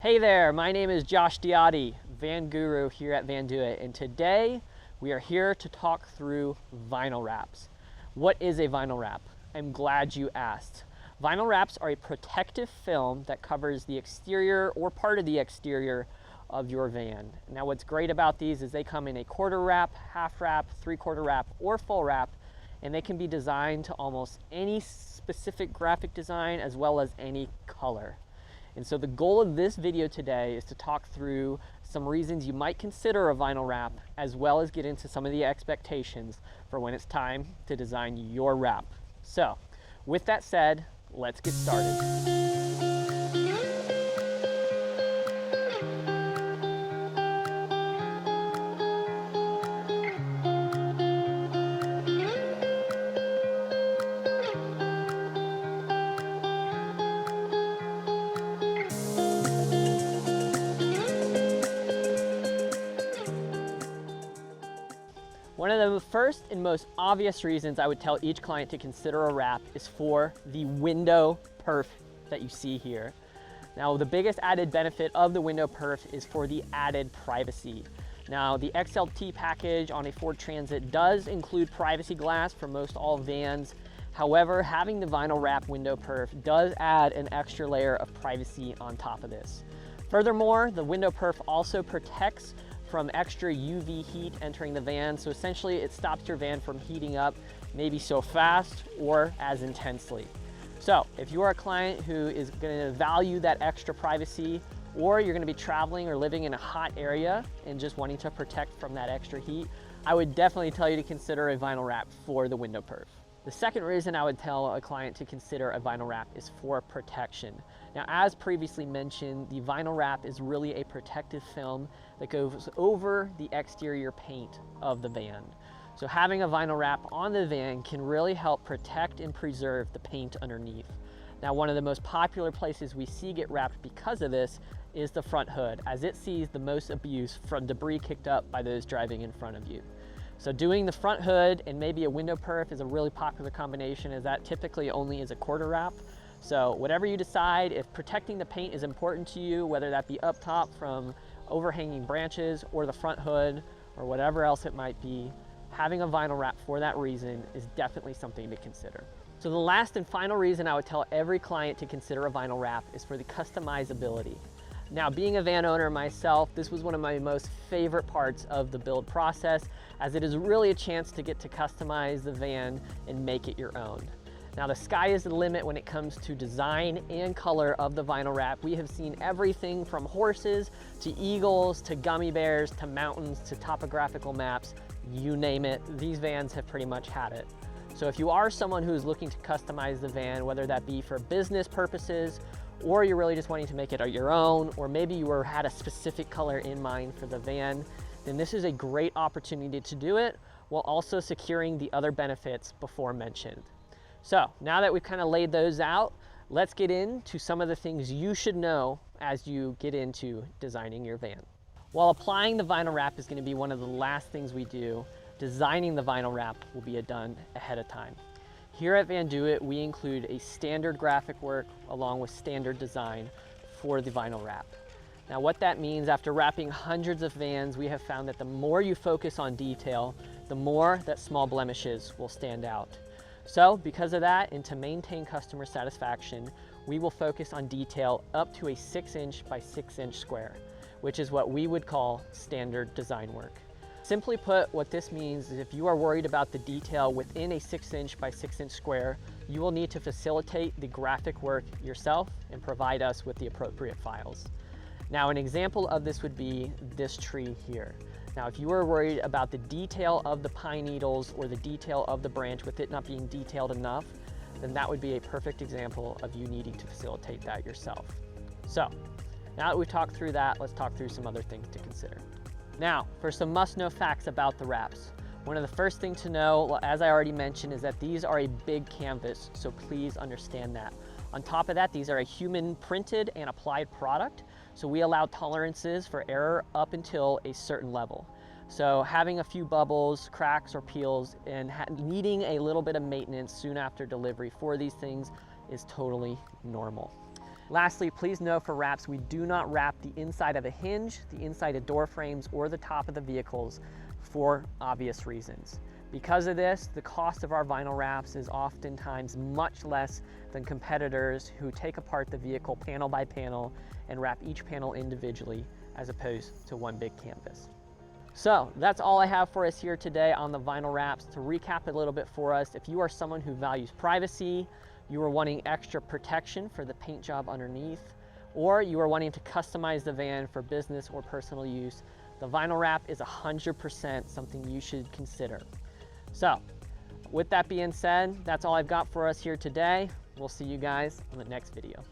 Hey there, my name is Josh Diotti, Van Guru here at Vandoit, and today we are here to talk through vinyl wraps. What is a vinyl wrap? I'm glad you asked. Vinyl wraps are a protective film that covers the exterior or part of the exterior of your van. Now what's great about these is they come in a quarter wrap, half wrap, 3/4 wrap, or full wrap, and they can be designed to almost any specific graphic design as well as any color. And so the goal of this video today is to talk through some reasons you might consider a vinyl wrap, as well as get into some of the expectations for when it's time to design your wrap. So with that said, let's get started. One of the first and most obvious reasons I would tell each client to consider a wrap is for the window perf that you see here. Now, the biggest added benefit of the window perf is for the added privacy. Now, the XLT package on a Ford Transit does include privacy glass for most all vans. However, having the vinyl wrap window perf does add an extra layer of privacy on top of this. Furthermore, the window perf also protects from extra UV heat entering the van. So essentially it stops your van from heating up maybe so fast or as intensely. So if you are a client who is gonna value that extra privacy, or you're gonna be traveling or living in a hot area and just wanting to protect from that extra heat, I would definitely tell you to consider a vinyl wrap for the window perf. The second reason I would tell a client to consider a vinyl wrap is for protection. Now, as previously mentioned, the vinyl wrap is really a protective film that goes over the exterior paint of the van. So having a vinyl wrap on the van can really help protect and preserve the paint underneath. Now, one of the most popular places we see get wrapped because of this is the front hood, as it sees the most abuse from debris kicked up by those driving in front of you. So doing the front hood and maybe a window perf is a really popular combination, as that typically only is a quarter wrap. So whatever you decide, if protecting the paint is important to you, whether that be up top from overhanging branches or the front hood or whatever else it might be, having a vinyl wrap for that reason is definitely something to consider. So the last and final reason I would tell every client to consider a vinyl wrap is for the customizability. Now, being a van owner myself, this was one of my most favorite parts of the build process, as it is really a chance to get to customize the van and make it your own. Now, the sky is the limit when it comes to design and color of the vinyl wrap. We have seen everything from horses to eagles to gummy bears to mountains to topographical maps, you name it, these vans have pretty much had it. So if you are someone who is looking to customize the van, whether that be for business purposes, or you're really just wanting to make it your own, or maybe you had a specific color in mind for the van, then this is a great opportunity to do it while also securing the other benefits before mentioned. So now that we've kind of laid those out, let's get into some of the things you should know as you get into designing your van. While applying the vinyl wrap is going to be one of the last things we do, designing the vinyl wrap will be done ahead of time. Here at Vandoit, we include a standard graphic work along with standard design for the vinyl wrap. Now what that means, after wrapping hundreds of vans, we have found that the more you focus on detail, the more that small blemishes will stand out. So because of that, and to maintain customer satisfaction, we will focus on detail up to a 6" by 6" square, which is what we would call standard design work. Simply put, what this means is if you are worried about the detail within a 6" by 6" square, you will need to facilitate the graphic work yourself and provide us with the appropriate files. Now, an example of this would be this tree here. Now, if you are worried about the detail of the pine needles or the detail of the branch with it not being detailed enough, then that would be a perfect example of you needing to facilitate that yourself. So, now that we've talked through that, let's talk through some other things to consider. Now, for some must-know facts about the wraps. One of the first things to know, as I already mentioned, is that these are a big canvas, so please understand that. On top of that, these are a human printed and applied product, so we allow tolerances for error up until a certain level. So having a few bubbles, cracks, or peels, and needing a little bit of maintenance soon after delivery for these things is totally normal. Lastly, please know for wraps, we do not wrap the inside of a hinge, the inside of door frames, or the top of the vehicles for obvious reasons. Because of this, the cost of our vinyl wraps is oftentimes much less than competitors who take apart the vehicle panel by panel and wrap each panel individually as opposed to one big canvas. So that's all I have for us here today on the vinyl wraps. To recap a little bit for us, if you are someone who values privacy, you are wanting extra protection for the paint job underneath, or you are wanting to customize the van for business or personal use, the vinyl wrap is 100% something you should consider. So with that being said, that's all I've got for us here today. We'll see you guys in the next video.